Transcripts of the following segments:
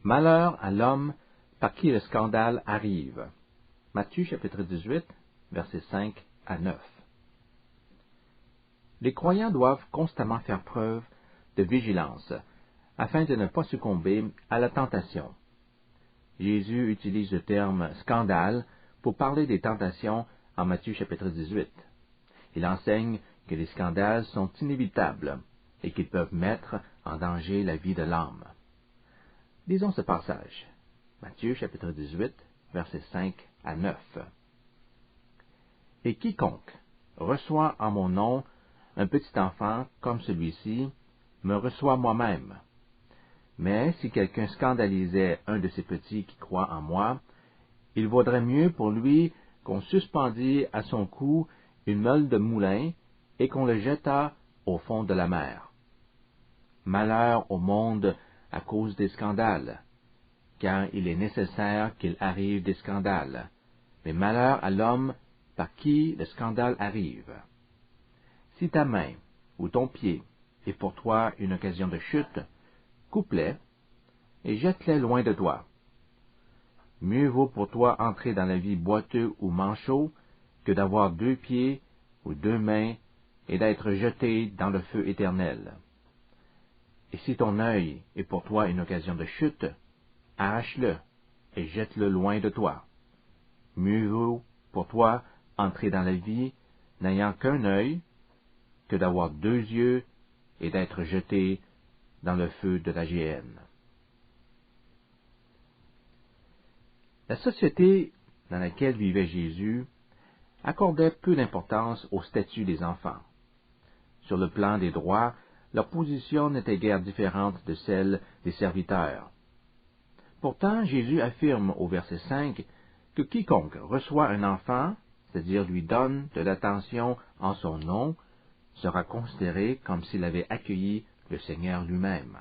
Malheur à l'homme par qui le scandale arrive. Matthieu chapitre 18, versets 5 à 9. Les croyants doivent constamment faire preuve de vigilance afin de ne pas succomber à la tentation. Jésus utilise le terme scandale pour parler des tentations en Matthieu chapitre 18. Il enseigne que les scandales sont inévitables et qu'ils peuvent mettre en danger la vie de l'âme. Lisons ce passage. Matthieu chapitre 18, versets 5 à 9. Et quiconque reçoit en mon nom un petit enfant comme celui-ci, me reçoit moi-même. Mais si quelqu'un scandalisait un de ces petits qui croient en moi, il vaudrait mieux pour lui qu'on suspendît à son cou une meule de moulin et qu'on le jetât au fond de la mer. Malheur au monde à cause des scandales, car il est nécessaire qu'il arrive des scandales, mais malheur à l'homme par qui le scandale arrive. Si ta main ou ton pied est pour toi une occasion de chute, coupe-les et jette-les loin de toi. Mieux vaut pour toi entrer dans la vie boiteux ou manchot que d'avoir 2 pieds ou 2 mains et d'être jeté dans le feu éternel. Et si ton œil est pour toi une occasion de chute, arrache-le et jette-le loin de toi. Mieux vaut pour toi entrer dans la vie n'ayant qu'un œil que d'avoir 2 yeux et d'être jeté dans le feu de la géhenne. La société dans laquelle vivait Jésus accordait peu d'importance au statut des enfants. Sur le plan des droits, leur position n'était guère différente de celle des serviteurs. Pourtant, Jésus affirme au verset 5 que quiconque reçoit un enfant, c'est-à-dire lui donne de l'attention en son nom, sera considéré comme s'il avait accueilli le Seigneur lui-même.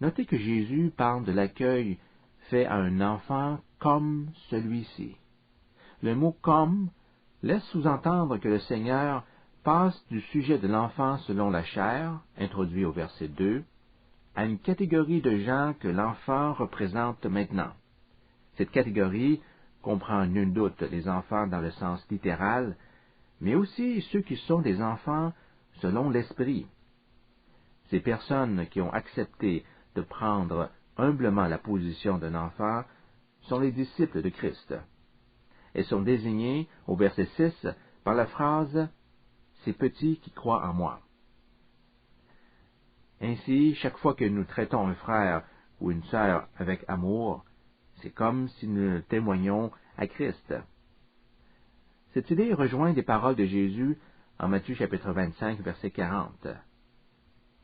Notez que Jésus parle de l'accueil fait à un enfant comme celui-ci. Le mot « comme » laisse sous-entendre que le Seigneur passe du sujet de l'enfant selon la chair, introduit au verset 2, à une catégorie de gens que l'enfant représente maintenant. Cette catégorie comprend nul doute les enfants dans le sens littéral, mais aussi ceux qui sont des enfants selon l'esprit. Ces personnes qui ont accepté de prendre humblement la position d'un enfant sont les disciples de Christ. Elles sont désignées au verset 6 par la phrase « Ces petits qui croient en moi ». Ainsi, chaque fois que nous traitons un frère ou une sœur avec amour, c'est comme si nous témoignions à Christ. Cette idée rejoint des paroles de Jésus en Matthieu chapitre 25, verset 40.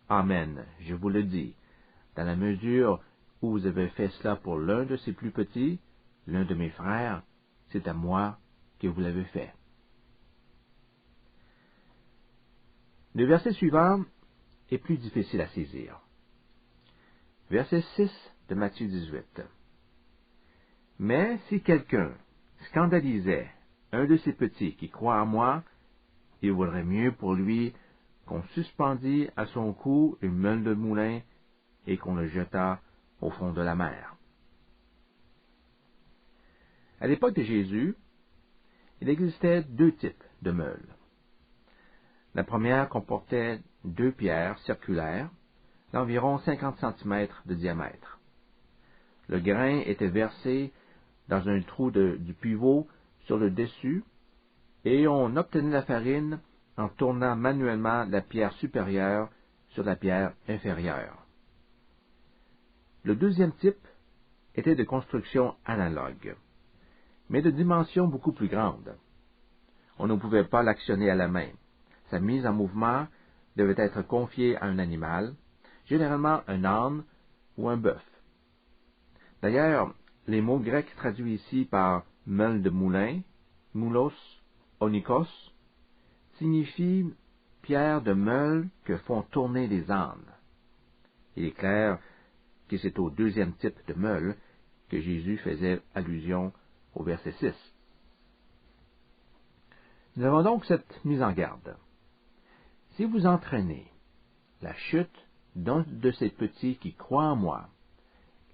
Amen, je vous le dis, dans la mesure où vous avez fait cela pour l'un de ces plus petits, l'un de mes frères, c'est à moi que vous l'avez fait. Le verset suivant est plus difficile à saisir. Verset 6 de Matthieu 18. Mais si quelqu'un scandalisait un de ces petits qui croient en moi, il vaudrait mieux pour lui qu'on suspendît à son cou une meule de moulin et qu'on le jetât au fond de la mer. À l'époque de Jésus, il existait 2 types de meules. La première comportait 2 pierres circulaires d'environ 50 cm de diamètre. Le grain était versé dans un trou du pivot sur le dessus et on obtenait la farine en tournant manuellement la pierre supérieure sur la pierre inférieure. Le deuxième type était de construction analogue, mais de dimension beaucoup plus grande. On ne pouvait pas l'actionner à la main. Sa mise en mouvement devait être confiée à un animal, généralement un âne ou un bœuf. D'ailleurs, les mots grecs traduits ici par meule de moulin, moulos, onikos, signifient pierre de meule que font tourner les ânes. Il est clair que c'est au deuxième type de meule que Jésus faisait allusion au verset 6. Nous avons donc cette mise en garde. Si vous entraînez la chute d'un de ces petits qui croient en moi,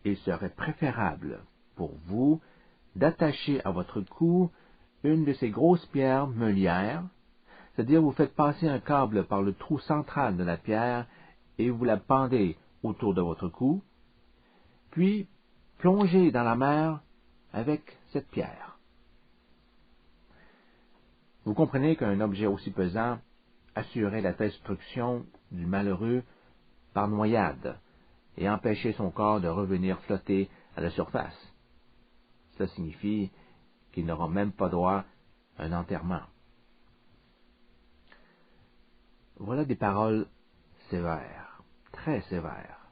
il serait préférable pour vous d'attacher à votre cou une de ces grosses pierres meulières, c'est-à-dire vous faites passer un câble par le trou central de la pierre et vous la pendez autour de votre cou, puis plongez dans la mer avec cette pierre. Vous comprenez qu'un objet aussi pesant assurait la destruction du malheureux par noyade et empêchait son corps de revenir flotter à la surface. Cela signifie qu'il n'aura même pas droit à un enterrement. Voilà des paroles sévères, très sévères.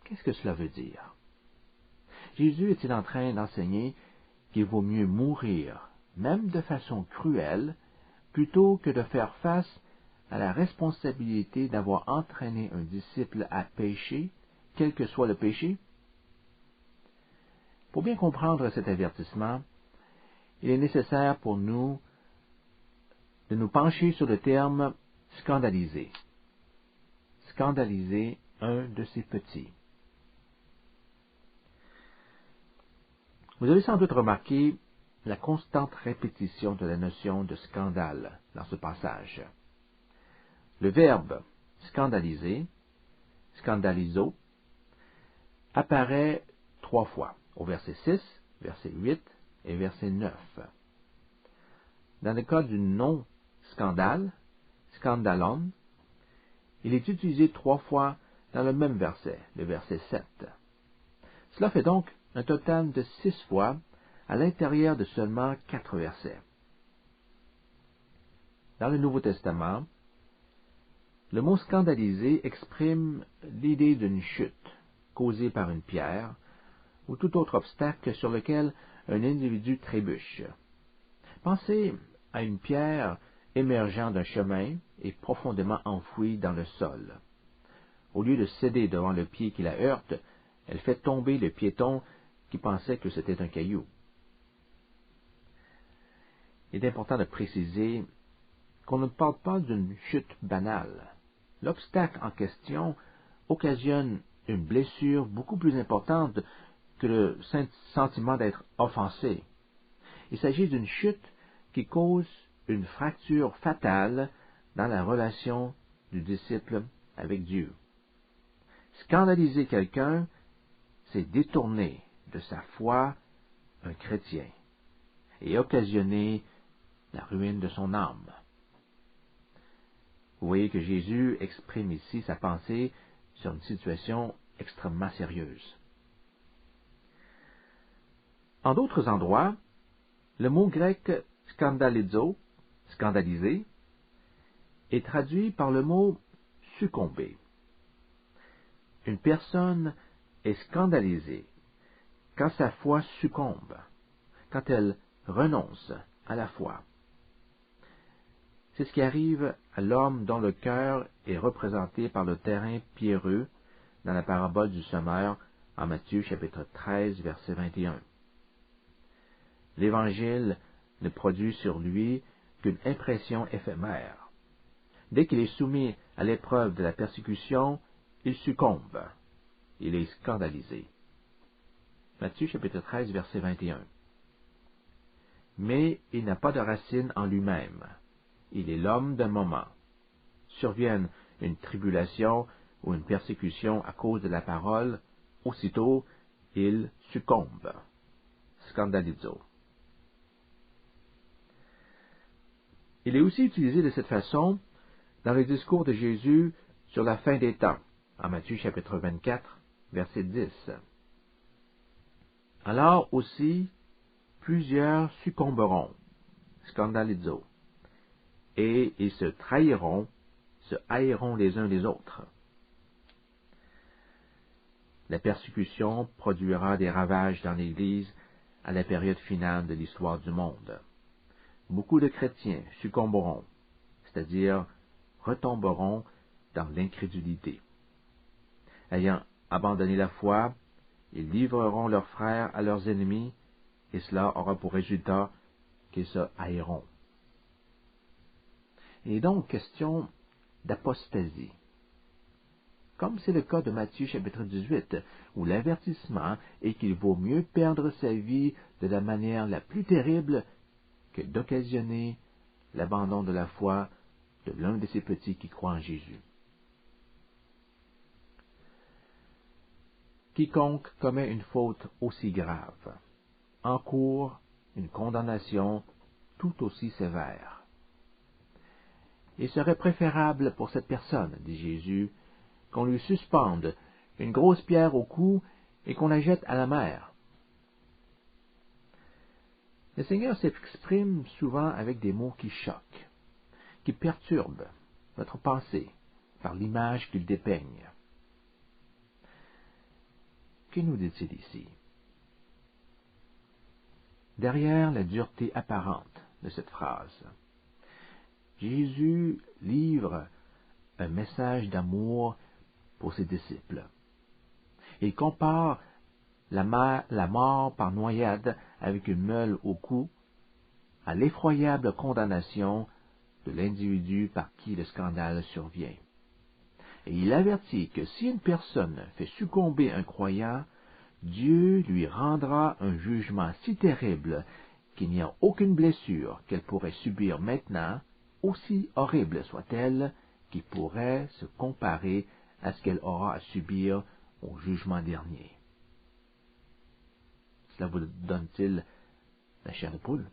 Qu'est-ce que cela veut dire? Jésus est-il en train d'enseigner qu'il vaut mieux mourir, même de façon cruelle, plutôt que de faire face à la responsabilité d'avoir entraîné un disciple à pécher, quel que soit le péché? Pour bien comprendre cet avertissement, il est nécessaire pour nous de nous pencher sur le terme scandaliser. Scandaliser un de ces petits. Vous avez sans doute remarqué la constante répétition de la notion de scandale dans ce passage. Le verbe scandaliser, scandalizo, apparaît 3 fois, au verset 6, verset 8 et verset 9. Dans le cas du nom scandale, scandalon, il est utilisé 3 fois dans le même verset, le verset 7. Cela fait donc un total de 6 fois à l'intérieur de seulement 4 versets. Dans le Nouveau Testament, le mot scandaliser exprime l'idée d'une chute causée par une pierre ou tout autre obstacle sur lequel un individu trébuche. Pensez à une pierre émergeant d'un chemin et profondément enfouie dans le sol. Au lieu de céder devant le pied qui la heurte, elle fait tomber le piéton qui pensait que c'était un caillou. Il est important de préciser qu'on ne parle pas d'une chute banale. L'obstacle en question occasionne une blessure beaucoup plus importante que le sentiment d'être offensé. Il s'agit d'une chute qui cause une fracture fatale dans la relation du disciple avec Dieu. Scandaliser quelqu'un, c'est détourner de sa foi un chrétien et occasionner la ruine de son âme. Vous voyez que Jésus exprime ici sa pensée sur une situation extrêmement sérieuse. En d'autres endroits, le mot grec scandalizo, scandaliser, est traduit par le mot succomber. Une personne est scandalisée quand sa foi succombe, quand elle renonce à la foi. C'est ce qui arrive à l'homme dont le cœur est représenté par le terrain pierreux dans la parabole du semeur en Matthieu chapitre 13, verset 21. L'Évangile ne produit sur lui qu'une impression éphémère. Dès qu'il est soumis à l'épreuve de la persécution, il succombe. Il est scandalisé. Matthieu chapitre 13, verset 21. Mais il n'a pas de racine en lui-même. Il est l'homme d'un moment. Survienne une tribulation ou une persécution à cause de la parole, aussitôt il succombe. Scandalizo. Il est aussi utilisé de cette façon dans le discours de Jésus sur la fin des temps, en Matthieu chapitre 24, verset 10. Alors aussi, plusieurs succomberont, scandalizo, et ils se trahiront, se haïront les uns les autres. La persécution produira des ravages dans l'Église à la période finale de l'histoire du monde. Beaucoup de chrétiens succomberont, c'est-à-dire retomberont dans l'incrédulité. Ayant abandonné la foi, ils livreront leurs frères à leurs ennemis, et cela aura pour résultat qu'ils se haïront. Il est donc question d'apostasie. comme c'est le cas de Matthieu chapitre 18, où l'avertissement est qu'il vaut mieux perdre sa vie de la manière la plus terrible que d'occasionner l'abandon de la foi de l'un de ces petits qui croient en Jésus. Quiconque commet une faute aussi grave encourt une condamnation tout aussi sévère. Il serait préférable pour cette personne, dit Jésus, qu'on lui suspende une grosse pierre au cou et qu'on la jette à la mer. Le Seigneur s'exprime souvent avec des mots qui choquent, qui perturbent notre pensée par l'image qu'il dépeigne. Que nous dit-il ici? Derrière la dureté apparente de cette phrase, Jésus livre un message d'amour pour ses disciples. Il compare la mort par noyade avec une meule au cou à l'effroyable condamnation de l'individu par qui le scandale survient. Et il avertit que si une personne fait succomber un croyant, Dieu lui rendra un jugement si terrible qu'il n'y a aucune blessure qu'elle pourrait subir maintenant, aussi horrible soit-elle, qui pourrait se comparer à ce qu'elle aura à subir au jugement dernier. Cela vous donne-t-il la chair de poule?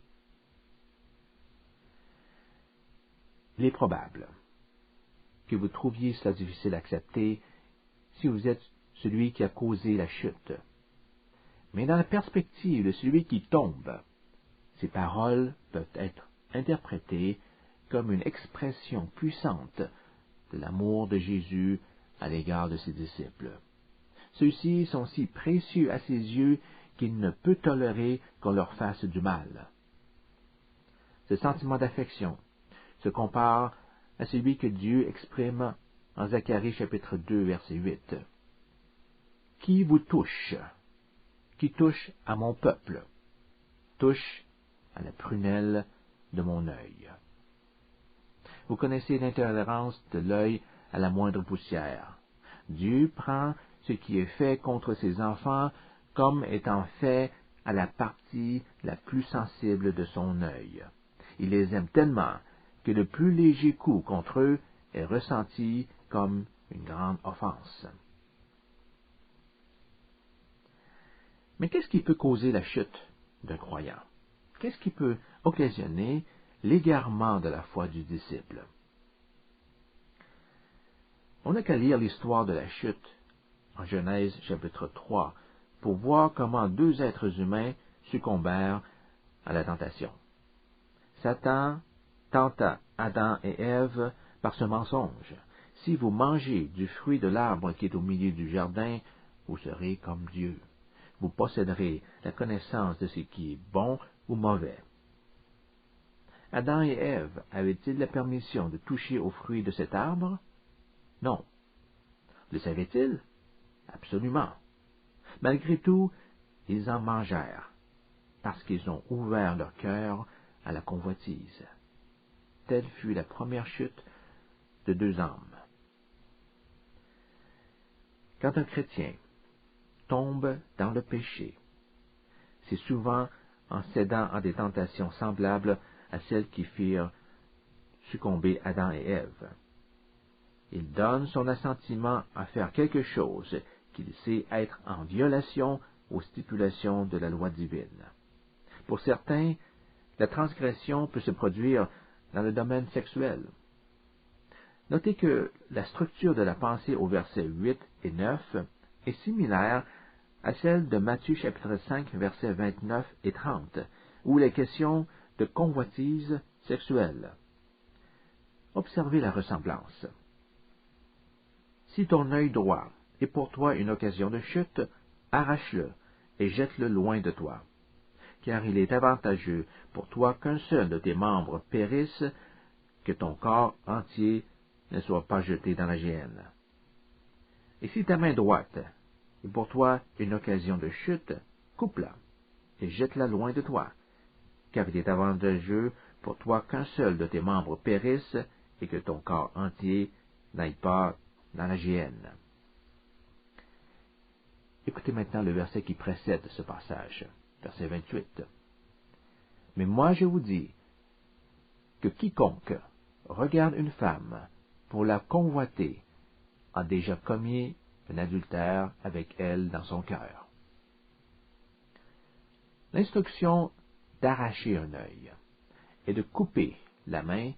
Il est probable que vous trouviez cela difficile à accepter si vous êtes celui qui a causé la chute. Mais dans la perspective de celui qui tombe, ces paroles peuvent être interprétées comme une expression puissante de l'amour de Jésus à l'égard de ses disciples. Ceux-ci sont si précieux à ses yeux qu'il ne peut tolérer qu'on leur fasse du mal. Ce sentiment d'affection se compare à celui que Dieu exprime en Zacharie chapitre 2 verset 8. Qui vous touche? Qui touche à mon peuple, touche à la prunelle de mon œil. Vous connaissez l'intolérance de l'œil à la moindre poussière. Dieu prend ce qui est fait contre ses enfants comme étant fait à la partie la plus sensible de son œil. Il les aime tellement que le plus léger coup contre eux est ressenti comme une grande offense. Mais qu'est-ce qui peut causer la chute d'un croyant? Qu'est-ce qui peut occasionner l'égarement de la foi du disciple? On n'a qu'à lire l'histoire de la chute en Genèse chapitre 3 pour voir comment deux êtres humains succombèrent à la tentation. Satan tenta Adam et Ève par ce mensonge. Si vous mangez du fruit de l'arbre qui est au milieu du jardin, vous serez comme Dieu. Vous posséderez la connaissance de ce qui est bon ou mauvais. Adam et Ève avaient-ils la permission de toucher au fruit de cet arbre? Non. Le savaient-ils? Absolument. Malgré tout, ils en mangèrent, parce qu'ils ont ouvert leur cœur à la convoitise. Telle fut la première chute de deux âmes. Quand un chrétien tombe dans le péché, c'est souvent en cédant à des tentations semblables à celles qui firent succomber Adam et Ève. Il donne son assentiment à faire quelque chose qu'il sait être en violation aux stipulations de la loi divine. Pour certains, la transgression peut se produire dans le domaine sexuel. Notez que la structure de la pensée au verset 8 et 9 est similaire à celle de Matthieu chapitre 5 versets 29 et 30, où il est question de convoitise sexuelle. Observez la ressemblance. Si ton œil droit est pour toi une occasion de chute, arrache-le et jette-le loin de toi, car il est avantageux pour toi qu'un seul de tes membres périsse, que ton corps entier ne soit pas jeté dans la géhenne. Et si ta main droite est pour toi une occasion de chute, coupe-la et jette-la loin de toi, car il est avantageux pour toi qu'un seul de tes membres périsse et que ton corps entier n'aille pas dans la géhenne. Écoutez maintenant le verset qui précède ce passage, verset 28. Mais moi je vous dis que quiconque regarde une femme pour la convoiter a déjà commis un adultère avec elle dans son cœur. L'instruction d'arracher un œil et de couper la main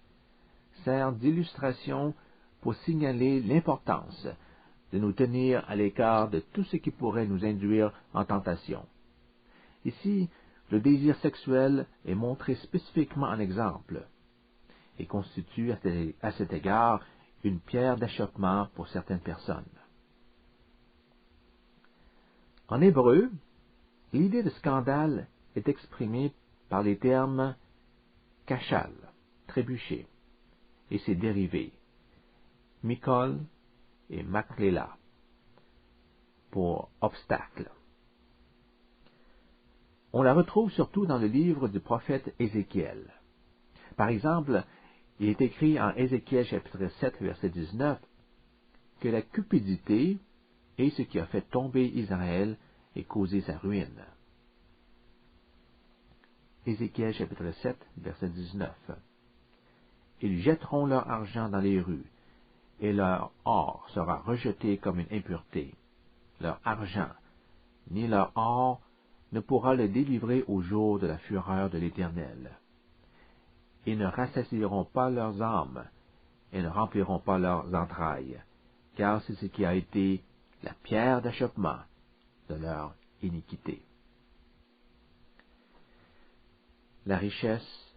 sert d'illustration pour signaler l'importance de nous tenir à l'écart de tout ce qui pourrait nous induire en tentation. Ici, le désir sexuel est montré spécifiquement en exemple et constitue à cet égard une pierre d'achoppement pour certaines personnes. En hébreu, l'idée de scandale est exprimée par les termes kachal, trébucher, et ses dérivés, mikol et maklela, pour obstacle. On la retrouve surtout dans le livre du prophète Ézéchiel. Par exemple, il est écrit en Ézéchiel chapitre 7, verset 19, que la cupidité est ce qui a fait tomber Israël et causé sa ruine. Ézéchiel chapitre 7, verset 19. Ils jetteront leur argent dans les rues, et leur or sera rejeté comme une impureté. Leur argent, ni leur or, ne pourra le délivrer au jour de la fureur de l'Éternel. Ils ne rassasieront pas leurs âmes, et ne rempliront pas leurs entrailles, car c'est ce qui a été la pierre d'achoppement de leur iniquité. La richesse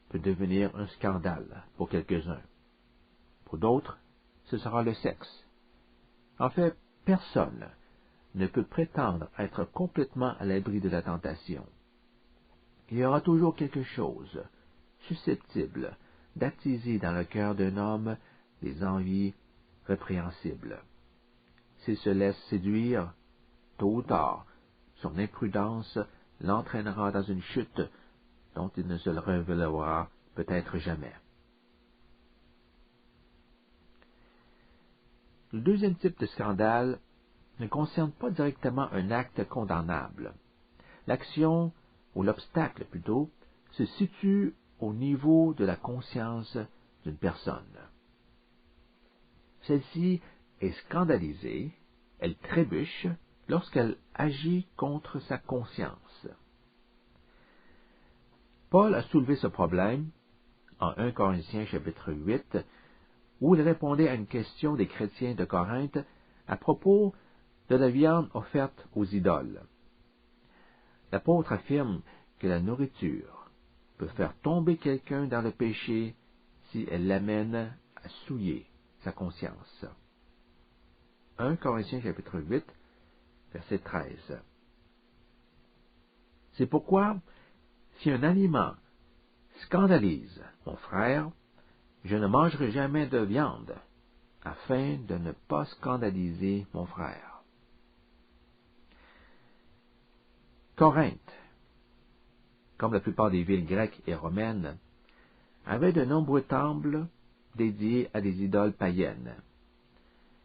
peut devenir un scandale pour quelques-uns. Pour d'autres, ce sera le sexe. En fait, personne ne peut prétendre être complètement à l'abri de la tentation. Il y aura toujours quelque chose susceptible d'attiser dans le cœur d'un homme des envies répréhensibles. S'il se laisse séduire, tôt ou tard, son imprudence l'entraînera dans une chute dont il ne se révélera peut-être jamais. Le deuxième type de scandale ne concerne pas directement un acte condamnable. L'action, ou l'obstacle plutôt, se situe au niveau de la conscience d'une personne. Celle-ci est scandalisée, elle trébuche lorsqu'elle agit contre sa conscience. Paul a soulevé ce problème en 1 Corinthiens chapitre 8, où il répondait à une question des chrétiens de Corinthe à propos de la viande offerte aux idoles. L'apôtre affirme que la nourriture peut faire tomber quelqu'un dans le péché si elle l'amène à souiller sa conscience. 1 Corinthiens chapitre 8, verset 13. C'est pourquoi, si un aliment scandalise mon frère, je ne mangerai jamais de viande, afin de ne pas scandaliser mon frère. Corinthe, comme la plupart des villes grecques et romaines, avait de nombreux temples dédiés à des idoles païennes,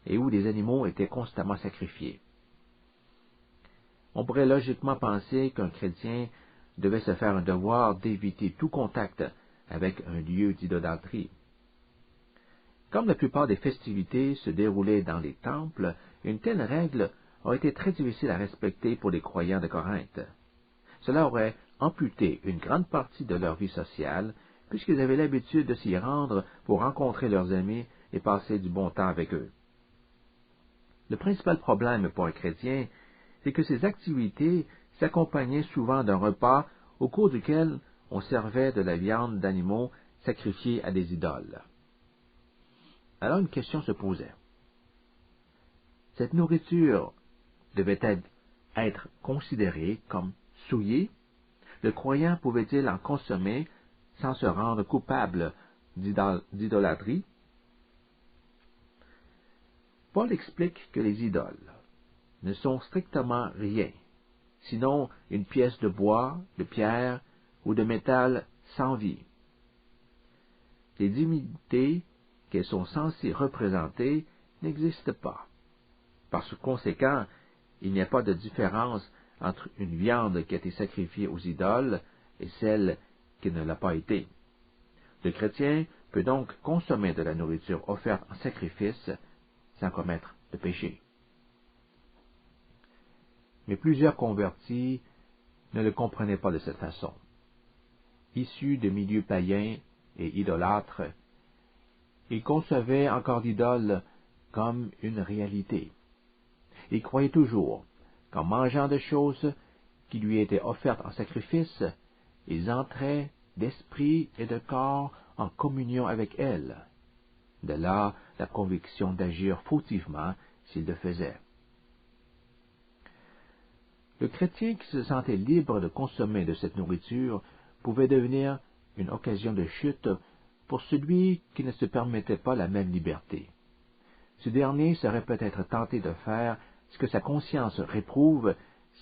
et où des animaux étaient constamment sacrifiés. On pourrait logiquement penser qu'un chrétien devait se faire un devoir d'éviter tout contact avec un lieu d'idolâtrie. Comme la plupart des festivités se déroulaient dans les temples, une telle règle aurait été très difficile à respecter pour les croyants de Corinthe. Cela aurait amputé une grande partie de leur vie sociale, puisqu'ils avaient l'habitude de s'y rendre pour rencontrer leurs amis et passer du bon temps avec eux. Le principal problème pour un chrétien, c'est que ces activités s'accompagnaient souvent d'un repas au cours duquel on servait de la viande d'animaux sacrifiés à des idoles. Alors une question se posait. Cette nourriture devait être considérée comme souillée? Le croyant pouvait-il en consommer sans se rendre coupable d'idolâtrie? Paul explique que les idoles ne sont strictement rien, sinon une pièce de bois, de pierre ou de métal sans vie. Les divinités qu'elles sont censées représenter n'existent pas. Par conséquent, il n'y a pas de différence entre une viande qui a été sacrifiée aux idoles et celle qui ne l'a pas été. Le chrétien peut donc consommer de la nourriture offerte en sacrifice sans commettre de péché. Mais plusieurs convertis ne le comprenaient pas de cette façon. Issus de milieux païens et idolâtres, ils concevaient encore l'idole comme une réalité. Ils croyaient toujours qu'en mangeant des choses qui lui étaient offertes en sacrifice, ils entraient d'esprit et de corps en communion avec elle. De là la conviction d'agir fautivement s'ils le faisaient. Le chrétien qui se sentait libre de consommer de cette nourriture pouvait devenir une occasion de chute pour celui qui ne se permettait pas la même liberté. Ce dernier serait peut-être tenté de faire ce que sa conscience réprouve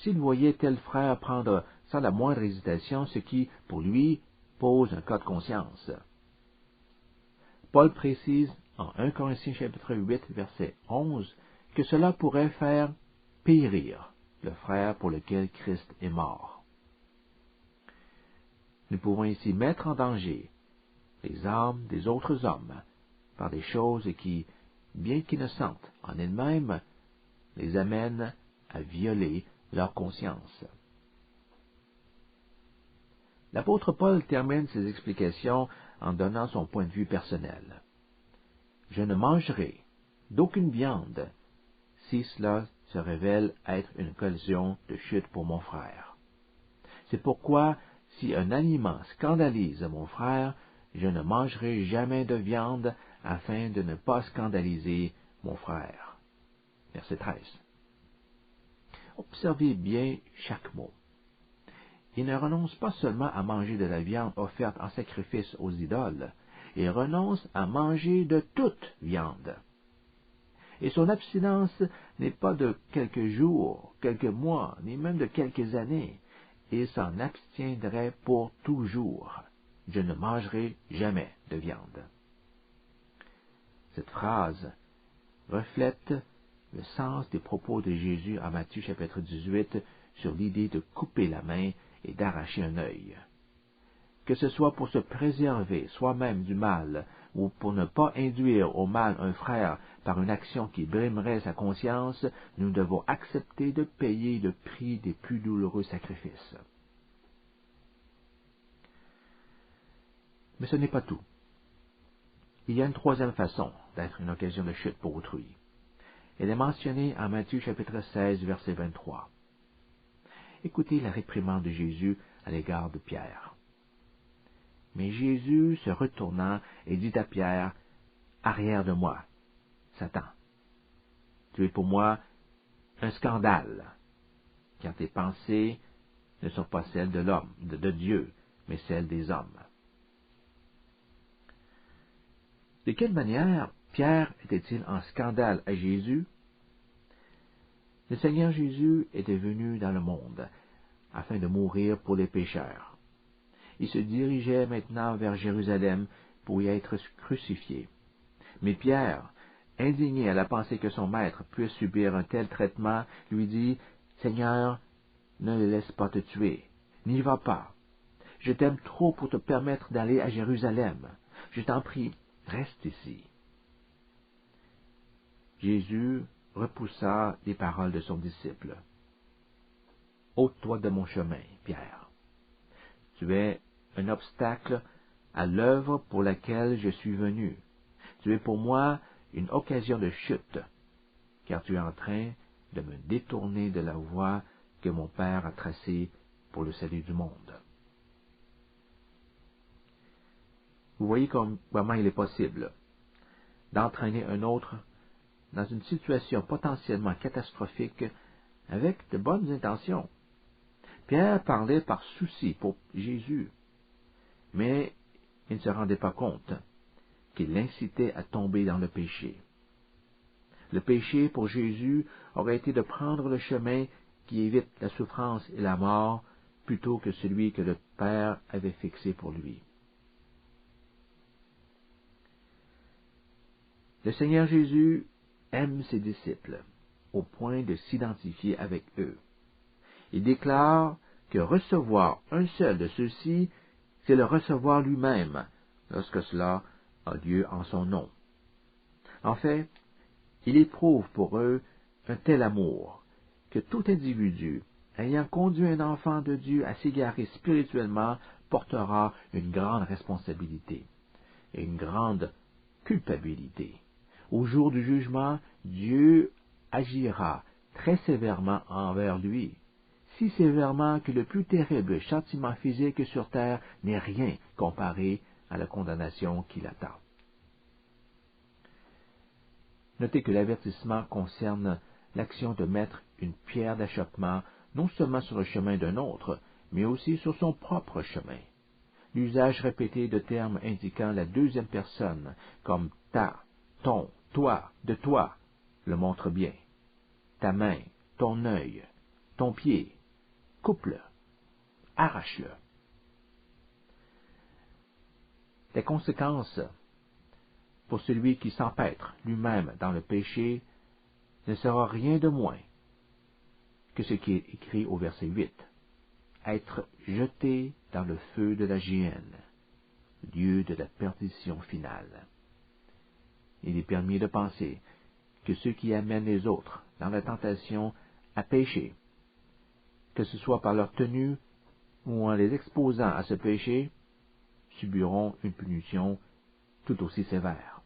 s'il voyait tel frère prendre sans la moindre hésitation ce qui, pour lui, pose un cas de conscience. Paul précise en 1 Corinthiens chapitre 8, verset 11, que cela pourrait faire périr le frère pour lequel Christ est mort. Nous pouvons ici mettre en danger les âmes des autres hommes par des choses qui, bien qu'innocentes en elles-mêmes, les amènent à violer leur conscience. L'apôtre Paul termine ses explications en donnant son point de vue personnel. « Je ne mangerai d'aucune viande si cela se révèle être une occasion de chute pour mon frère. C'est pourquoi, si un aliment scandalise mon frère, je ne mangerai jamais de viande afin de ne pas scandaliser mon frère. » Verset 13. Observez bien chaque mot. Il ne renonce pas seulement à manger de la viande offerte en sacrifice aux idoles, il renonce à manger de toute viande. Et son abstinence n'est pas de quelques jours, quelques mois, ni même de quelques années. Il s'en abstiendrait pour toujours. Je ne mangerai jamais de viande. Cette phrase reflète le sens des propos de Jésus en Matthieu chapitre 18 sur l'idée de couper la main et d'arracher un œil. Que ce soit pour se préserver soi-même du mal ou pour ne pas induire au mal un frère par une action qui brimerait sa conscience, nous devons accepter de payer le prix des plus douloureux sacrifices. Mais ce n'est pas tout. Il y a une troisième façon d'être une occasion de chute pour autrui. Elle est mentionnée en Matthieu chapitre 16, verset 23. Écoutez la réprimande de Jésus à l'égard de Pierre. Mais Jésus, se retournant, et dit à Pierre, « Arrière de moi, Satan. Tu es pour moi un scandale, car tes pensées ne sont pas celles de l'homme, de Dieu, mais celles des hommes. » De quelle manière Pierre était-il en scandale à Jésus? Le Seigneur Jésus était venu dans le monde afin de mourir pour les pécheurs. Il se dirigeait maintenant vers Jérusalem pour y être crucifié. Mais Pierre, indigné à la pensée que son maître puisse subir un tel traitement, lui dit, « Seigneur, ne le laisse pas te tuer, n'y va pas. Je t'aime trop pour te permettre d'aller à Jérusalem. Je t'en prie, reste ici. » Jésus repoussa les paroles de son disciple. « Ôte-toi de mon chemin, Pierre. Tu es un obstacle à l'œuvre pour laquelle je suis venu. Tu es pour moi une occasion de chute, car tu es en train de me détourner de la voie que mon Père a tracée pour le salut du monde. » Vous voyez comment il est possible d'entraîner un autre dans une situation potentiellement catastrophique avec de bonnes intentions. Pierre parlait par souci pour Jésus, mais il ne se rendait pas compte qu'il l'incitait à tomber dans le péché. Le péché pour Jésus aurait été de prendre le chemin qui évite la souffrance et la mort plutôt que celui que le Père avait fixé pour lui. Le Seigneur Jésus aime ses disciples au point de s'identifier avec eux. Il déclare que recevoir un seul de ceux-ci, c'est le recevoir lui-même, lorsque cela a lieu en son nom. En fait, il éprouve pour eux un tel amour que tout individu ayant conduit un enfant de Dieu à s'égarer spirituellement portera une grande responsabilité et une grande culpabilité. Au jour du jugement, Dieu agira très sévèrement envers lui, si sévèrement que le plus terrible châtiment physique sur terre n'est rien comparé à la condamnation qui l'attend. Notez que l'avertissement concerne l'action de mettre une pierre d'achoppement non seulement sur le chemin d'un autre, mais aussi sur son propre chemin. L'usage répété de termes indiquant la deuxième personne, comme ta, ton, toi, de toi, le montre bien. Ta main, ton œil, ton pied, coupe-le, arrache-le. Les conséquences pour celui qui s'empêtre lui-même dans le péché ne sera rien de moins que ce qui est écrit au verset 8. Être jeté dans le feu de la géhenne, lieu de la perdition finale. Il est permis de penser que ceux qui amènent les autres dans la tentation à pécher, que ce soit par leur tenue ou en les exposant à ce péché, subiront une punition tout aussi sévère.